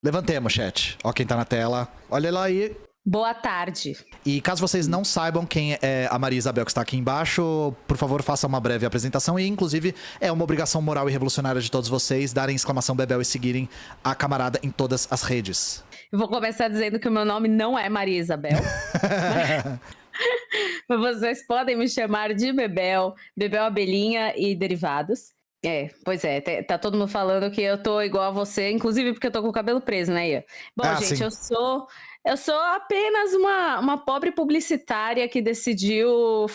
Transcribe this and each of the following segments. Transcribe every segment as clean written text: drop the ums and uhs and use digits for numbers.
Levantemos, chat. Ó quem tá na tela. Olha lá aí. Boa tarde. E caso vocês não saibam quem é a Maria Isabel que está aqui embaixo, por favor, faça uma breve apresentação. E, inclusive, é uma obrigação moral e revolucionária de todos vocês darem exclamação Bebel e seguirem a camarada em todas as redes. Eu vou começar dizendo que o meu nome não é Maria Isabel. Mas vocês podem me chamar de Bebel, Bebel Abelhinha e derivados. Pois é, tá todo mundo falando que eu tô igual a você, inclusive porque eu tô com o cabelo preso, né, Ian? Bom, gente, sim. Eu sou apenas uma pobre publicitária que decidiu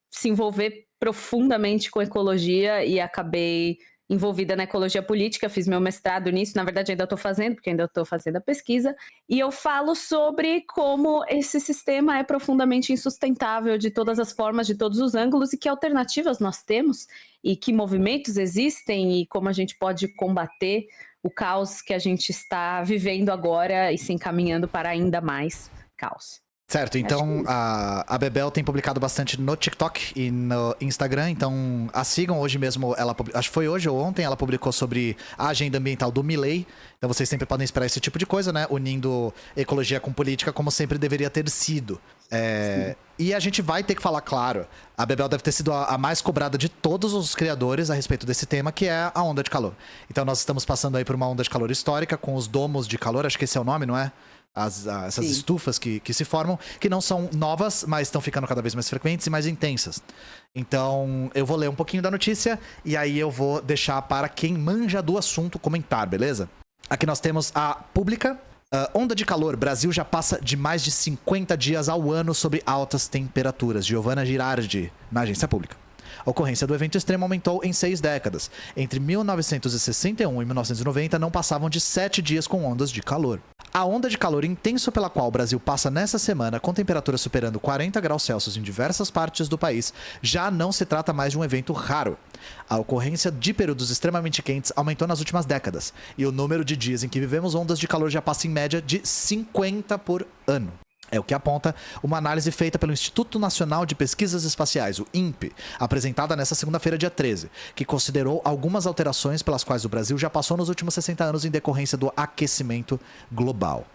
se envolver profundamente com ecologia e acabei envolvida na ecologia política, fiz meu mestrado nisso, na verdade ainda estou fazendo, porque ainda estou fazendo a pesquisa, e eu falo sobre como esse sistema é profundamente insustentável de todas as formas, de todos os ângulos, e que alternativas nós temos, e que movimentos existem, e como a gente pode combater o caos que a gente está vivendo agora e se encaminhando para ainda mais caos. Certo, então a Bebel tem publicado bastante no TikTok e no Instagram, então a sigam. Hoje mesmo, acho que foi hoje ou ontem, ela publicou sobre a agenda ambiental do Milei. Então vocês sempre podem esperar esse tipo de coisa, né? Unindo ecologia com política, como sempre deveria ter sido. E a gente vai ter que falar, claro, a Bebel deve ter sido a mais cobrada de todos os criadores a respeito desse tema, que é a onda de calor. Então nós estamos passando aí por uma onda de calor histórica, com os domos de calor, acho que esse é o nome, não é? Essas estufas que se formam, que não são novas, mas estão ficando cada vez mais frequentes e mais intensas. Então, eu vou ler um pouquinho da notícia e aí eu vou deixar para quem manja do assunto comentar, beleza? Aqui nós temos a pública. Onda de calor. Brasil já passa de mais de 50 dias ao ano sobre altas temperaturas. Giovana Girardi, na agência pública. A ocorrência do evento extremo aumentou em 6 décadas. Entre 1961 e 1990, não passavam de 7 dias com ondas de calor. A onda de calor intenso pela qual o Brasil passa nessa semana, com temperaturas superando 40 graus Celsius em diversas partes do país, já não se trata mais de um evento raro. A ocorrência de períodos extremamente quentes aumentou nas últimas décadas, e o número de dias em que vivemos ondas de calor já passa em média de 50 por ano. É o que aponta uma análise feita pelo Instituto Nacional de Pesquisas Espaciais, o INPE, apresentada nesta segunda-feira, dia 13, que considerou algumas alterações pelas quais o Brasil já passou nos últimos 60 anos em decorrência do aquecimento global.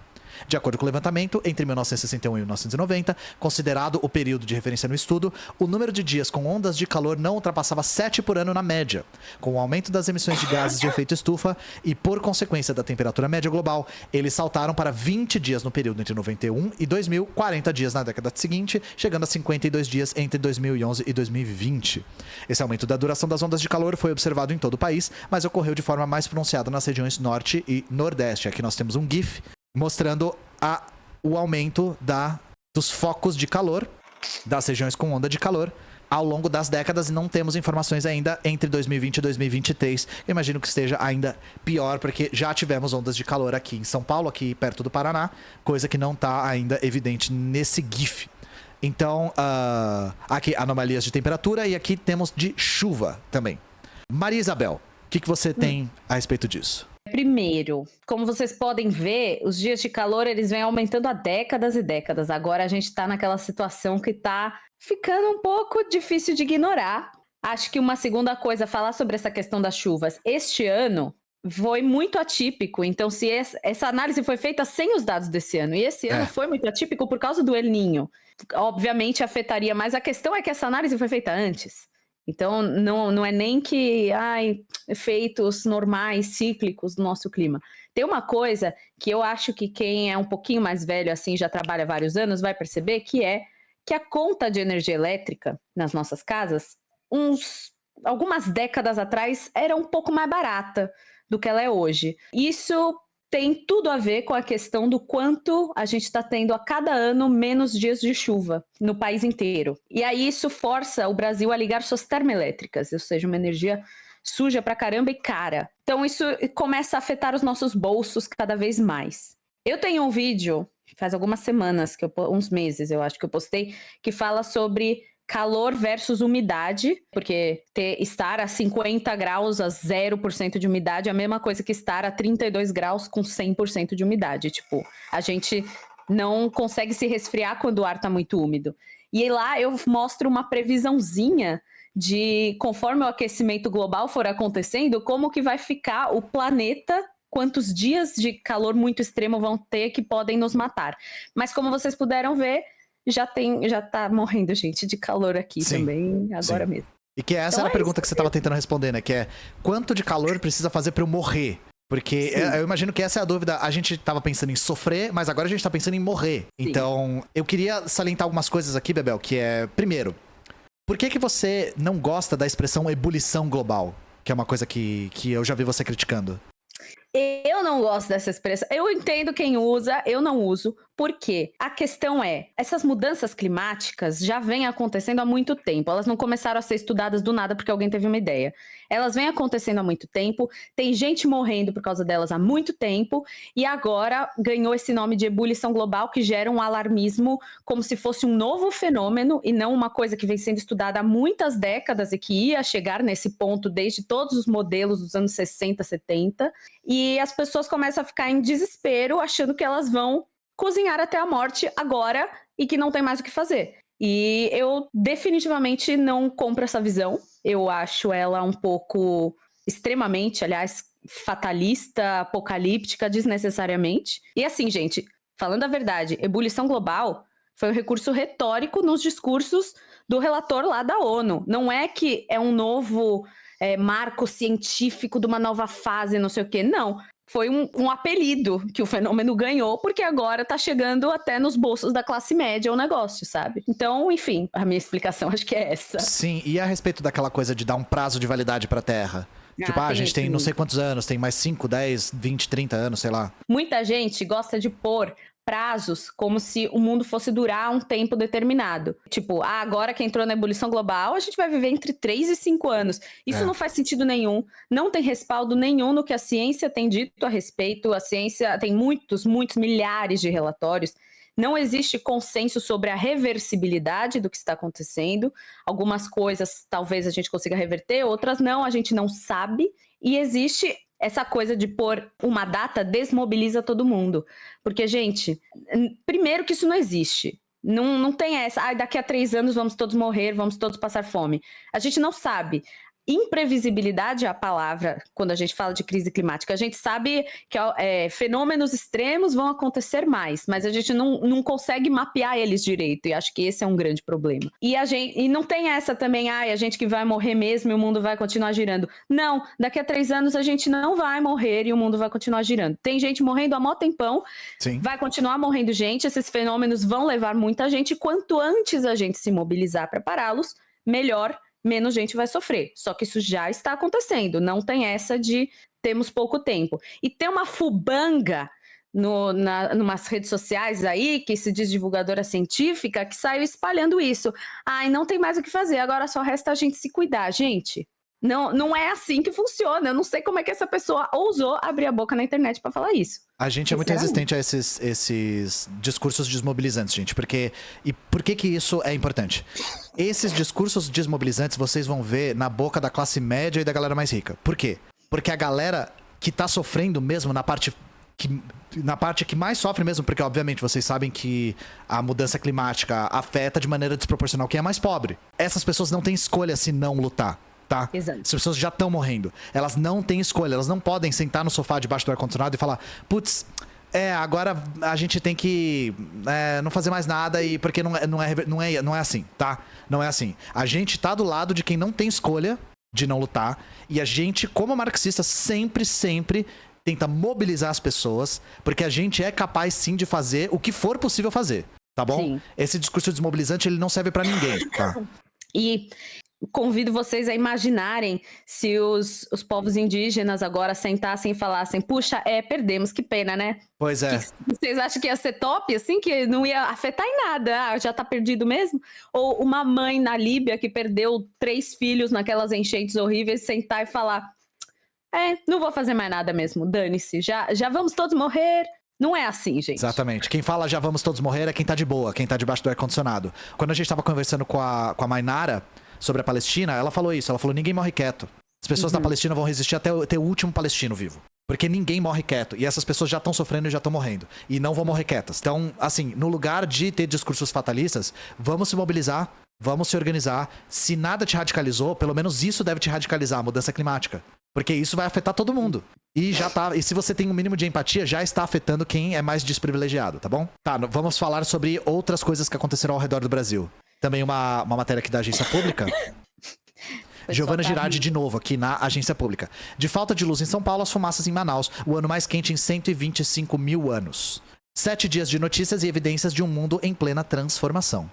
De acordo com o levantamento, entre 1961 e 1990, considerado o período de referência no estudo, o número de dias com ondas de calor não ultrapassava 7 por ano na média. Com o aumento das emissões de gases de efeito estufa e por consequência da temperatura média global, eles saltaram para 20 dias no período entre 91 e 2000, 40 dias na década seguinte, chegando a 52 dias entre 2011 e 2020. Esse aumento da duração das ondas de calor foi observado em todo o país, mas ocorreu de forma mais pronunciada nas regiões norte e nordeste. Aqui nós temos um GIF mostrando o aumento dos focos de calor das regiões com onda de calor ao longo das décadas, e não temos informações ainda entre 2020 e 2023. Eu imagino que esteja ainda pior, porque já tivemos ondas de calor aqui em São Paulo, aqui perto do Paraná, coisa que não está ainda evidente nesse GIF. Então, aqui anomalias de temperatura e aqui temos de chuva também. Maria Isabel, o que você tem a respeito disso? Primeiro, como vocês podem ver, os dias de calor eles vêm aumentando há décadas e décadas. Agora a gente está naquela situação que está ficando um pouco difícil de ignorar. Acho que uma segunda coisa, falar sobre essa questão das chuvas. Este ano foi muito atípico, então se essa análise foi feita sem os dados desse ano, e esse ano foi muito atípico por causa do El Niño. Obviamente afetaria, mas a questão é que essa análise foi feita antes. Então, não é nem que efeitos normais, cíclicos do nosso clima. Tem uma coisa que eu acho que quem é um pouquinho mais velho, assim, já trabalha há vários anos, vai perceber, que é que a conta de energia elétrica nas nossas casas, algumas décadas atrás, era um pouco mais barata do que ela é hoje. Isso tem tudo a ver com a questão do quanto a gente está tendo a cada ano menos dias de chuva no país inteiro. E aí isso força o Brasil a ligar suas termoelétricas, ou seja, uma energia suja pra caramba e cara. Então isso começa a afetar os nossos bolsos cada vez mais. Eu tenho um vídeo, faz algumas semanas, uns meses eu acho que eu postei, que fala sobre calor versus umidade, porque estar a 50 graus a 0% de umidade é a mesma coisa que estar a 32 graus com 100% de umidade. Tipo, a gente não consegue se resfriar quando o ar tá muito úmido. E lá eu mostro uma previsãozinha de, conforme o aquecimento global for acontecendo, como que vai ficar o planeta quantos dias de calor muito extremo vão ter que podem nos matar. Mas como vocês puderam ver, já tá morrendo gente de calor aqui também, agora mesmo. E que essa era a pergunta que você estava tentando responder, né? Que é, quanto de calor precisa fazer para eu morrer? Porque eu imagino que essa é a dúvida. A gente tava pensando em sofrer, mas agora a gente tá pensando em morrer. Sim. Então, eu queria salientar algumas coisas aqui, Bebel, que é... Primeiro, por que você não gosta da expressão ebulição global? Que é uma coisa que eu já vi você criticando. Eu não gosto dessa expressão. Eu entendo quem usa, eu não uso. Por quê? A questão é, essas mudanças climáticas já vêm acontecendo há muito tempo. Elas não começaram a ser estudadas do nada porque alguém teve uma ideia. Elas vêm acontecendo há muito tempo, tem gente morrendo por causa delas há muito tempo, e agora ganhou esse nome de ebulição global, que gera um alarmismo como se fosse um novo fenômeno e não uma coisa que vem sendo estudada há muitas décadas e que ia chegar nesse ponto desde todos os modelos dos anos 60, 70. E as pessoas começam a ficar em desespero, achando que elas vão cozinhar até a morte agora e que não tem mais o que fazer. E eu definitivamente não compro essa visão. Eu acho ela um pouco, extremamente, aliás, fatalista, apocalíptica, desnecessariamente. E assim, gente, falando a verdade, ebulição global foi um recurso retórico nos discursos do relator lá da ONU. Não é que é um novo marco científico de uma nova fase, não sei o quê. Não. Foi um apelido que o fenômeno ganhou, porque agora tá chegando até nos bolsos da classe média o negócio, sabe? Então, enfim, a minha explicação acho que é essa. Sim, e a respeito daquela coisa de dar um prazo de validade pra Terra? Tipo, a gente tem não sei quantos anos, tem mais 5, 10, 20, 30 anos, sei lá. Muita gente gosta de pôr prazos como se o mundo fosse durar um tempo determinado. Tipo, agora que entrou na ebulição global, a gente vai viver entre 3 e 5 anos. Isso não faz sentido nenhum, não tem respaldo nenhum no que a ciência tem dito a respeito. A ciência tem muitos milhares de relatórios. Não existe consenso sobre a reversibilidade do que está acontecendo. Algumas coisas talvez a gente consiga reverter, outras não, a gente não sabe. E existe essa coisa de pôr uma data desmobiliza todo mundo. Porque, gente, primeiro que isso não existe. Não tem essa, daqui a 3 anos vamos todos morrer, vamos todos passar fome. A gente não sabe. Imprevisibilidade é a palavra quando a gente fala de crise climática. A gente sabe que fenômenos extremos vão acontecer mais, mas a gente não consegue mapear eles direito, e acho que esse é um grande problema. E não tem essa também, a gente que vai morrer mesmo e o mundo vai continuar girando. Não, daqui a 3 anos a gente não vai morrer e o mundo vai continuar girando. Tem gente morrendo há mó tempão, vai continuar morrendo gente, esses fenômenos vão levar muita gente, e quanto antes a gente se mobilizar para pará-los, melhor, menos gente vai sofrer. Só que isso já está acontecendo. Não tem essa de temos pouco tempo. E tem uma fubanga numas redes sociais aí, que se diz divulgadora científica, que saiu espalhando isso. Não tem mais o que fazer, agora só resta a gente se cuidar. Gente, não é assim que funciona. Eu não sei como é que essa pessoa ousou abrir a boca na internet para falar isso. A gente é muito resistente a esses discursos desmobilizantes, gente. E por que isso é importante? Esses discursos desmobilizantes vocês vão ver na boca da classe média e da galera mais rica. Por quê? Porque a galera que tá sofrendo mesmo na parte que mais sofre mesmo, porque obviamente vocês sabem que a mudança climática afeta de maneira desproporcional quem é mais pobre. Essas pessoas não têm escolha se não lutar. Tá? Exato. As pessoas já estão morrendo. Elas não têm escolha. Elas não podem sentar no sofá debaixo do ar-condicionado e falar: putz, agora a gente tem que não fazer mais nada, e porque não é assim, tá? Não é assim. A gente tá do lado de quem não tem escolha de não lutar, e a gente, como marxista, sempre tenta mobilizar as pessoas, porque a gente é capaz sim de fazer o que for possível fazer, tá bom? Sim. Esse discurso desmobilizante, ele não serve pra ninguém, tá? E convido vocês a imaginarem se os povos indígenas agora sentassem e falassem: puxa, perdemos, que pena, né? Pois é. Vocês acham que ia ser top, assim, que não ia afetar em nada? Já tá perdido mesmo? Ou uma mãe na Líbia que perdeu 3 filhos naquelas enchentes horríveis, sentar e falar: não vou fazer mais nada mesmo, dane-se, já vamos todos morrer. Não é assim, gente. Exatamente. Quem fala já vamos todos morrer é quem tá de boa, quem tá debaixo do ar-condicionado. Quando a gente tava conversando com a Mainara sobre a Palestina, ela falou isso. Ela falou: ninguém morre quieto. As pessoas da Palestina vão resistir até ter o último palestino vivo. Porque ninguém morre quieto. E essas pessoas já estão sofrendo e já estão morrendo. E não vão morrer quietas. Então, assim, no lugar de ter discursos fatalistas, vamos se mobilizar, vamos se organizar. Se nada te radicalizou, pelo menos isso deve te radicalizar, a mudança climática. Porque isso vai afetar todo mundo. E e se você tem um mínimo de empatia, já está afetando quem é mais desprivilegiado, tá bom? Tá, vamos falar sobre outras coisas que aconteceram ao redor do Brasil. Também uma matéria aqui da Agência Pública. Giovana Girardi de novo aqui na Agência Pública. De falta de luz em São Paulo, as fumaças em Manaus. O ano mais quente em 125 mil anos. 7 dias de notícias e evidências de um mundo em plena transformação.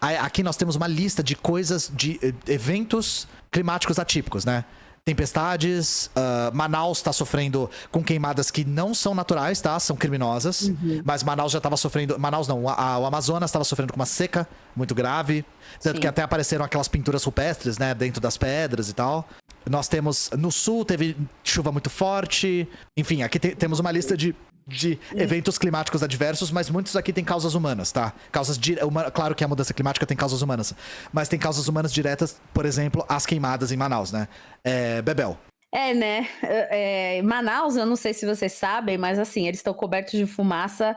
Aqui nós temos uma lista de coisas, de eventos climáticos atípicos, né? Tempestades, Manaus está sofrendo com queimadas que não são naturais, tá? São criminosas. Uhum. Mas Manaus já estava sofrendo... Manaus não, o Amazonas estava sofrendo com uma seca muito grave. Tanto que até apareceram aquelas pinturas rupestres, né? Dentro das pedras e tal. Nós temos... No sul teve chuva muito forte. Enfim, aqui temos uma lista de eventos climáticos adversos, mas muitos aqui têm causas humanas, tá? Claro que a mudança climática tem causas humanas, mas tem causas humanas diretas, por exemplo, as queimadas em Manaus, né? Bebel. Né? Manaus, eu não sei se vocês sabem, mas assim, eles estão cobertos de fumaça,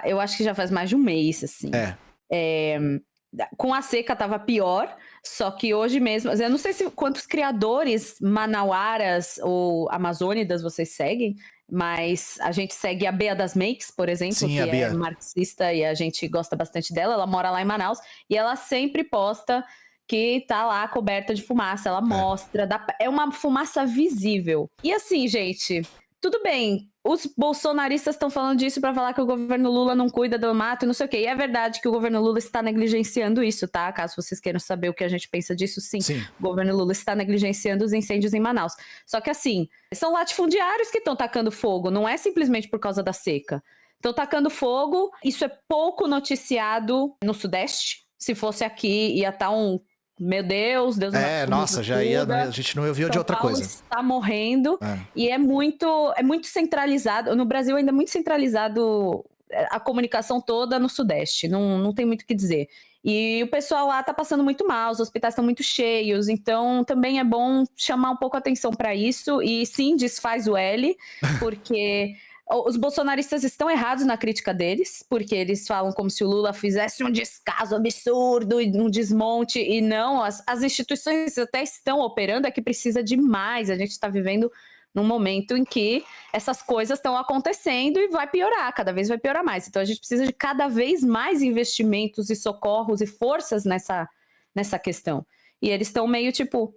eu acho que já faz mais de um mês, assim. Com a seca tava pior, só que hoje mesmo, eu não sei quantos criadores manauaras ou amazônidas vocês seguem, mas a gente segue a Bea das Makes, por exemplo, Sim, que é marxista e a gente gosta bastante dela. Ela mora lá em Manaus e ela sempre posta que tá lá coberta de fumaça. Ela mostra, é uma fumaça visível. E assim, gente, tudo bem, os bolsonaristas estão falando disso para falar que o governo Lula não cuida do mato e não sei o quê. E é verdade que o governo Lula está negligenciando isso, tá? Caso vocês queiram saber o que a gente pensa disso, sim. O governo Lula está negligenciando os incêndios em Manaus. Só que assim, são latifundiários que estão tacando fogo, não é simplesmente por causa da seca. Estão tacando fogo, isso é pouco noticiado no Sudeste. Se fosse aqui, ia estar meu Deus nossa, já ia, a gente não ouviu de outra coisa. Está morrendo e é muito centralizado. No Brasil ainda é muito centralizado a comunicação toda no Sudeste, não tem muito o que dizer. E o pessoal lá tá passando muito mal, os hospitais estão muito cheios, então também é bom chamar um pouco a atenção para isso e sim, desfaz o L, porque... Os bolsonaristas estão errados na crítica deles, porque eles falam como se o Lula fizesse um descaso absurdo e um desmonte, e não, as instituições até estão operando, é que precisa de mais. A gente está vivendo num momento em que essas coisas estão acontecendo e vai piorar, cada vez vai piorar mais. Então a gente precisa de cada vez mais investimentos e socorros e forças nessa questão. E eles estão meio tipo,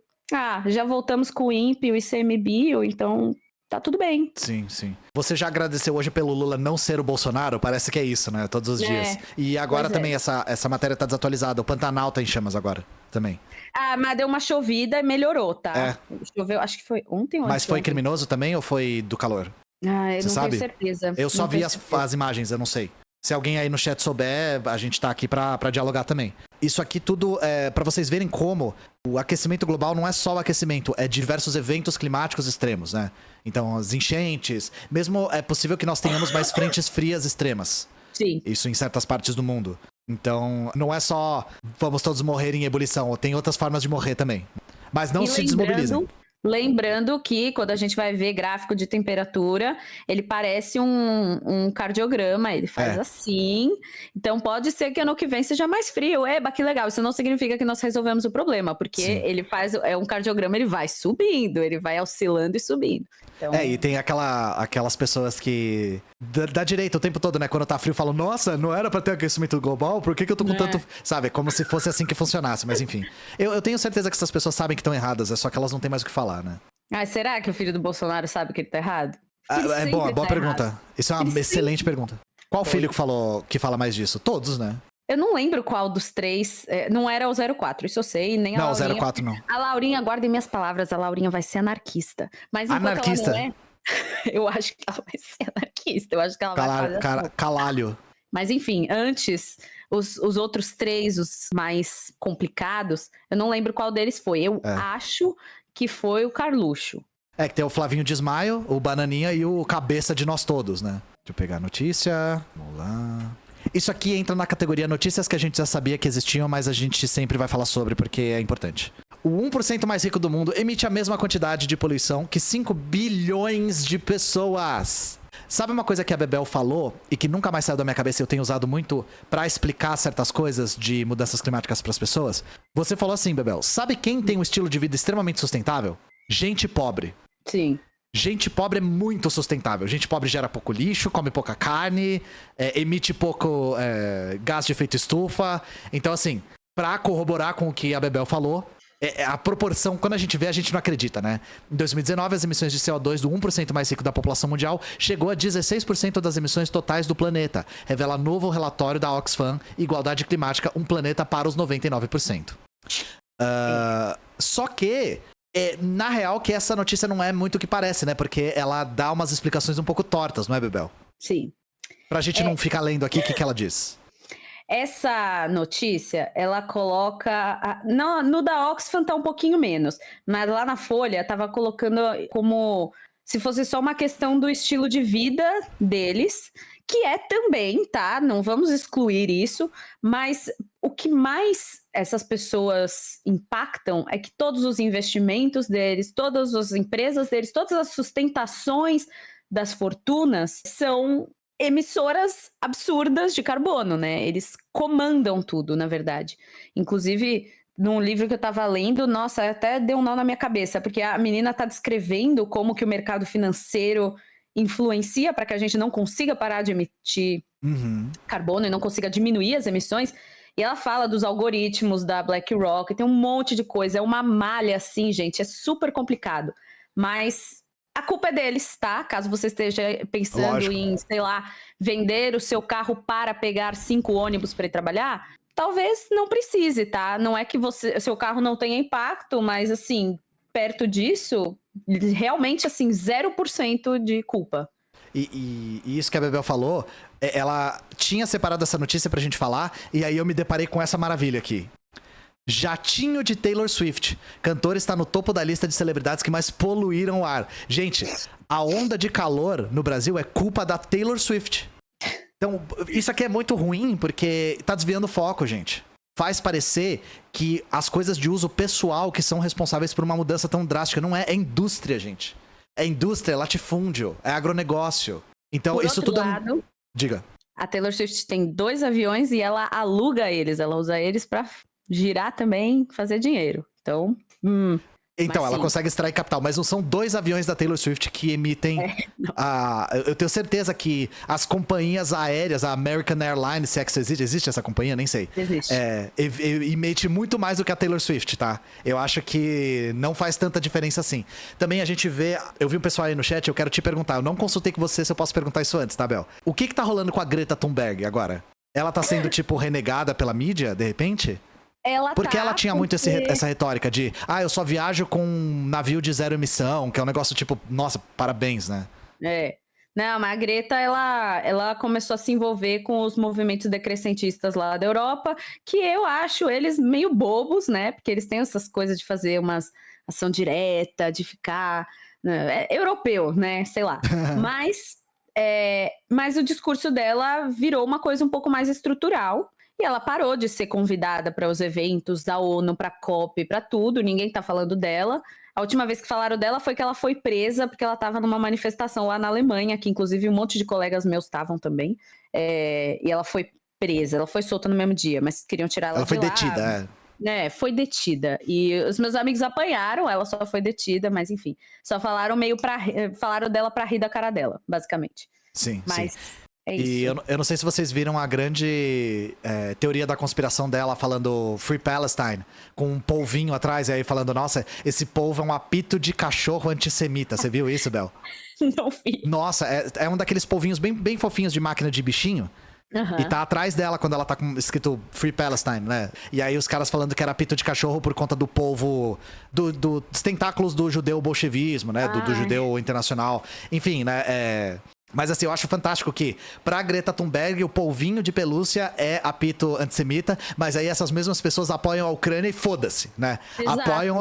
já voltamos com o INPE e o ICMBio, então... tá tudo bem. Sim. Você já agradeceu hoje pelo Lula não ser o Bolsonaro? Parece que é isso, né? Todos os dias. E agora também essa matéria tá desatualizada. O Pantanal tá em chamas agora também. Mas deu uma chovida e melhorou, tá? Choveu, acho que foi ontem ou Mas foi criminoso também ou foi do calor? Eu não tenho certeza. Eu só vi as imagens, eu não sei. Se alguém aí no chat souber, a gente tá aqui pra dialogar também. Isso aqui tudo é pra vocês verem como o aquecimento global não é só o aquecimento, é diversos eventos climáticos extremos, né? Então, as enchentes, mesmo é possível que nós tenhamos mais frentes frias extremas. Sim. Isso em certas partes do mundo. Então, não é só vamos todos morrer em ebulição, tem outras formas de morrer também. Mas não se desmobilizem. Lembrando que quando a gente vai ver gráfico de temperatura, ele parece um cardiograma, ele faz assim. Então pode ser que ano que vem seja mais frio. Eba, que legal. Isso não significa que nós resolvemos o problema, porque ele faz um cardiograma, ele vai subindo, ele vai oscilando e subindo. Então... e tem aquelas pessoas que... Da direita o tempo todo, né? Quando tá frio, falam, nossa, não era pra ter aquecimento global? Por que eu tô com tanto... Sabe, como se fosse assim que funcionasse, mas enfim. Eu tenho certeza que essas pessoas sabem que estão erradas, é só que elas não têm mais o que falar, né? Será que o filho do Bolsonaro sabe que ele tá errado? Boa pergunta. Errado. Isso é uma excelente pergunta. Qual filho que fala mais disso? Todos, né? Eu não lembro qual dos três. Não era o 04, isso eu sei. Nem a Laurinha. Não, o 04 não. A Laurinha, guardem minhas palavras, a Laurinha vai ser anarquista. Mas anarquista? Ela não é, eu acho que ela vai ser anarquista. Eu acho que ela vai fazer calalho. Mas enfim, antes, os outros três, os mais complicados, eu não lembro qual deles foi. Eu acho que foi o Carluxo. Que tem o Flavinho Desmaio, o Bananinha e o Cabeça de Nós Todos, né? Deixa eu pegar a notícia. Vamos lá. Isso aqui entra na categoria notícias que a gente já sabia que existiam, mas a gente sempre vai falar sobre porque é importante. O 1% mais rico do mundo emite a mesma quantidade de poluição que 5 bilhões de pessoas. Sabe uma coisa que a Bebel falou e que nunca mais saiu da minha cabeça e eu tenho usado muito pra explicar certas coisas de mudanças climáticas pras pessoas? Você falou assim, Bebel, sabe quem tem um estilo de vida extremamente sustentável? Gente pobre. Sim. gente pobre é muito sustentável. Gente pobre gera pouco lixo, come pouca carne, emite pouco gás de efeito estufa. Então, assim, pra corroborar com o que a Bebel falou, a proporção, quando a gente vê, a gente não acredita, né? Em 2019, as emissões de CO2 do 1% mais rico da população mundial chegou a 16% das emissões totais do planeta. Revela novo relatório da Oxfam, Igualdade Climática, um planeta para os 99%. Só que, na real, que essa notícia não é muito o que parece, né? Porque ela dá umas explicações um pouco tortas, não é, Bebel? Sim. Pra gente não ficar lendo aqui, o que ela diz? Essa notícia, ela coloca... No da Oxfam tá um pouquinho menos, mas lá na Folha tava colocando como se fosse só uma questão do estilo de vida deles, que é também, tá? Não vamos excluir isso, mas o que mais essas pessoas impactam é que todos os investimentos deles, todas as empresas deles, todas as sustentações das fortunas são emissoras absurdas de carbono, né? Eles comandam tudo, na verdade. Inclusive, num livro que eu tava lendo, nossa, até deu um nó na minha cabeça, porque a menina tá descrevendo como que o mercado financeiro influencia para que a gente não consiga parar de emitir carbono e não consiga diminuir as emissões. E ela fala dos algoritmos da BlackRock, tem um monte de coisa, é uma malha assim, gente, é super complicado. Mas a culpa é deles, tá? Caso você esteja pensando em, sei lá, vender o seu carro para pegar 5 ônibus para ir trabalhar, talvez não precise, tá? Não é que seu carro não tenha impacto, mas assim, perto disso, realmente assim, 0% de culpa. E isso que a Bebel falou, ela tinha separado essa notícia pra gente falar, e aí eu me deparei com essa maravilha aqui. Jatinho de Taylor Swift. Cantor está no topo da lista de celebridades que mais poluíram o ar. Gente, a onda de calor no Brasil é culpa da Taylor Swift. Então, isso aqui é muito ruim porque tá desviando o foco, gente. Faz parecer que as coisas de uso pessoal que são responsáveis por uma mudança tão drástica. Não é, é indústria, gente. É indústria, é latifúndio, é agronegócio. Então, por isso outro tudo lado, Diga. A Taylor Swift tem 2 aviões e ela aluga eles. Ela usa eles pra girar também, fazer dinheiro. Então, Então, ela sim. consegue extrair capital, mas não são 2 aviões da Taylor Swift que emitem eu tenho certeza que as companhias aéreas, a American Airlines, se é que existe essa companhia, nem sei. Existe. Emite muito mais do que a Taylor Swift, tá? Eu acho que não faz tanta diferença assim. Também a gente vê, eu vi um pessoal aí no chat, eu quero te perguntar, eu não consultei com você se eu posso perguntar isso antes, tá, Bel? O que tá rolando com a Greta Thunberg agora? Ela tá sendo, tipo, renegada pela mídia, de repente? Porque ela tinha muito essa retórica de eu só viajo com um navio de 0 emissão, que é um negócio tipo, nossa, parabéns, né? Não, mas a Greta, ela começou a se envolver com os movimentos decrescentistas lá da Europa, que eu acho eles meio bobos, né? Porque eles têm essas coisas de fazer umas ação direta, de ficar... europeu, né? Sei lá. Mas o discurso dela virou uma coisa um pouco mais estrutural. E ela parou de ser convidada para os eventos da ONU, para a COP, para tudo. Ninguém tá falando dela. A última vez que falaram dela foi que ela foi presa porque ela estava numa manifestação lá na Alemanha, que inclusive um monte de colegas meus estavam também. E ela foi presa. Ela foi solta no mesmo dia, mas queriam tirar ela de lá. Ela foi detida, Foi detida. E os meus amigos apanharam, ela só foi detida, mas enfim. Só falaram falaram dela pra rir da cara dela, basicamente. Sim, mas sim. É isso. E eu não sei se vocês viram a grande teoria da conspiração dela falando Free Palestine, com um polvinho atrás, e aí falando, nossa, esse polvo é um apito de cachorro antissemita. Você viu isso, Bel? Não vi. Nossa, é um daqueles polvinhos bem, bem fofinhos de máquina de bichinho. E tá atrás dela quando ela tá com escrito Free Palestine, né? E aí os caras falando que era apito de cachorro por conta do polvo, dos tentáculos do judeu bolchevismo, né? Do judeu internacional. Enfim, né? Mas assim, eu acho fantástico que pra Greta Thunberg o polvinho de pelúcia é apito antissemita, mas aí essas mesmas pessoas apoiam a Ucrânia e foda-se, né? Exato. Apoiam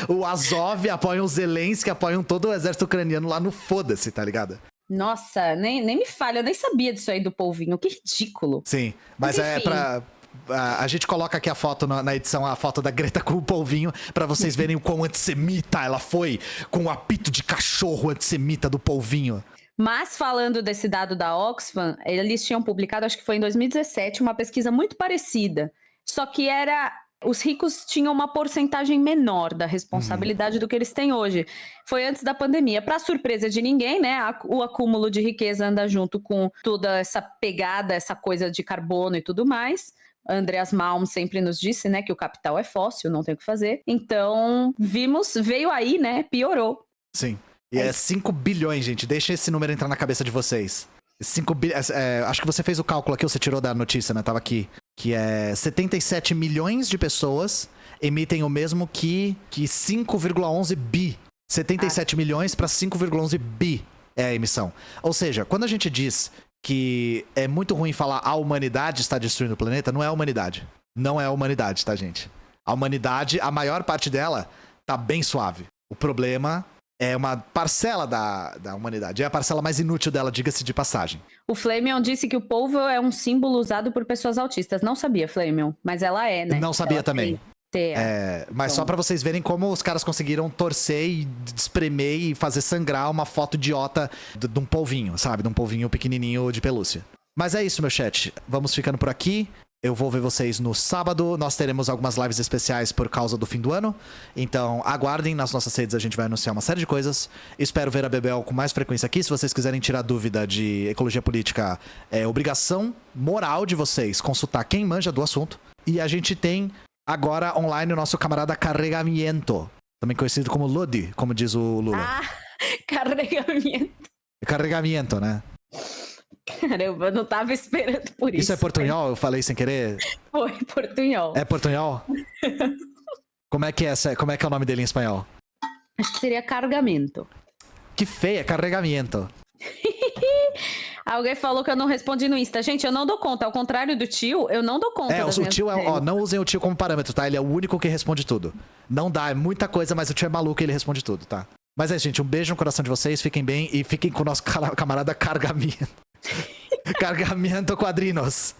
o Azov, apoiam o Zelensky, apoiam todo o exército ucraniano lá no foda-se, tá ligado? Nossa, nem me falha, eu nem sabia disso aí do polvinho, que ridículo. Sim, mas a gente coloca aqui a foto na edição, a foto da Greta com o polvinho, pra vocês verem o quão antissemita ela foi, com o apito de cachorro antissemita do polvinho. Mas falando desse dado da Oxfam, eles tinham publicado, acho que foi em 2017, uma pesquisa muito parecida. Só que era os ricos tinham uma porcentagem menor da responsabilidade do que eles têm hoje. Foi antes da pandemia. Para surpresa de ninguém, né? O acúmulo de riqueza anda junto com toda essa pegada, essa coisa de carbono e tudo mais. Andreas Malm sempre nos disse, né, que o capital é fóssil, não tem o que fazer. Então, veio aí, né, piorou. Sim. E é 5 bilhões, gente. Deixa esse número entrar na cabeça de vocês. 5 bilhões. Acho que você fez o cálculo aqui, ou você tirou da notícia, né? Tava aqui. Que é 77 milhões de pessoas emitem o mesmo que 5,11 bi. 77 milhões para 5,11 bi é a emissão. Ou seja, quando a gente diz que é muito ruim falar a humanidade está destruindo o planeta, não é a humanidade. Não é a humanidade, tá, gente? A humanidade, a maior parte dela tá bem suave. O problema é uma parcela da humanidade. É a parcela mais inútil dela, diga-se de passagem. O Flamion disse que o polvo é um símbolo usado por pessoas autistas. Não sabia, Flamion, mas ela é, né? Não sabia ela também. Mas só pra vocês verem como os caras conseguiram torcer e espremer e fazer sangrar uma foto idiota de um polvinho, sabe? De um polvinho pequenininho de pelúcia. Mas é isso, meu chat. Vamos ficando por aqui. Eu vou ver vocês no sábado. Nós teremos algumas lives especiais por causa do fim do ano. Então, aguardem. Nas nossas redes a gente vai anunciar uma série de coisas. Espero ver a Bebel com mais frequência aqui. Se vocês quiserem tirar dúvida de ecologia política, é obrigação moral de vocês consultar quem manja do assunto. E a gente tem agora online o nosso camarada Carregamiento. Também conhecido como Lodi, como diz o Lula. Ah, Carregamiento. Carregamiento, né? Caramba, eu não tava esperando por isso. Isso é portunhol? Eu falei sem querer? Foi, portunhol. É portunhol? Como é que é o nome dele em espanhol? Acho que seria cargamento. Que feia, carregamiento. Alguém falou que eu não respondi no Insta. Gente, eu não dou conta. Ao contrário do tio, eu não dou conta. O tio não usem o tio como parâmetro, tá? Ele é o único que responde tudo. Não dá, é muita coisa, mas o tio é maluco e ele responde tudo, tá? Mas é isso, gente. Um beijo no coração de vocês. Fiquem bem e fiquem com o nosso camarada Cargamento. Cargamento Quadrinos.